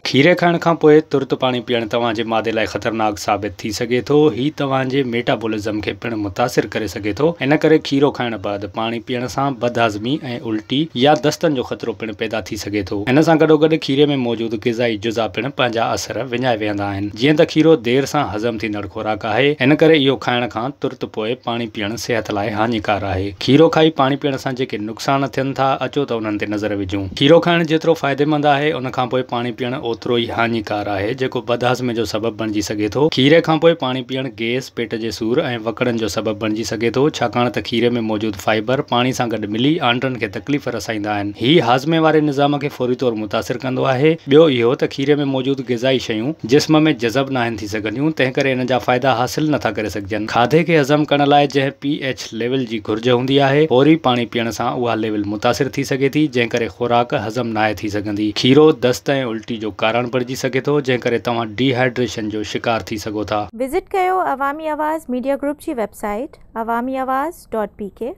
खीरे खाइण खां पोइ तुर्त पाणी पीअण तव्हांजे मादे लाइ ख़तरनाक साबित थी सघे थो। ही तव्हांजे मेटाबॉलिज़म खे पिण मुतासिर करे सघे थो। इन करे खीरो खाइण बैदि पाणी पीअण सां बदहज़मी ऐं उल्टी या दस्तनि जो ख़तरो पिण पैदा थी सघे थो। इन सां गॾोगॾु खीरे में मौजूदु ग़िज़ाई जुज़ा पिण पंहिंजा असर विञाए वेंदा आहिनि। जीअं त खीरो देरि सां हज़म थींदड़ खुराक आहे, इन करे इहो खाइण खां तुर्त पोइ पाणी पीअण सिहत लाइ हानिकार आहे। खीरो खाई पाणी पीअण सां जेके नुक़सान थियनि था, अचो त उन्हनि ते नज़र विझूं। खीरो खाइण जेतिरो फ़ाइदेमंद आहे, उन खां पोइ पाणी पीअण ओतिरो ई हानिकार आहे, जेको बदहज़मी जो सबबु बणिजी सघे थो। खीरे खां पोइ पाणी पीअण गैस, पेट जे सूर ऐं वकड़नि जो सबबु बणिजी सघे थो, छाकाणि त खीरे में मौजूदु फाइबर पाणी सां गॾु मिली आंतनि खे तकलीफ़ रसाईंदा आहिनि। ही हाज़मे वारे निज़ाम खे फौरी तौरु मुतासिर कंदो आहे। ॿियो इहो त खीरे में मौजूदु ग़िज़ाई शयूं जिस्म में जज़ब नाहिनि थी सघंदियूं, तंहिं करे इन जा फ़ाइदा हासिल नथा करे सघजनि। खाधे खे हज़म करण लाइ जंहिं pH लेवल जी घुर्ज हूंदी आहे, फौरी पाणी पीअण सां उहा लेवल मुतासिर थी सघे थी, जंहिं करे खुराक हज़म नाहे थी सघंदी। खीरो दस्त ऐं उल्टी जो कारण बणिजी सघे थो, जंहिं करे तव्हां डिहाइड्रेशन जो शिकार थी सघो था। विज़िट कयो अवामी आवाज़ मीडिया ग्रुप जी वेबसाइट awamiawaz.pk।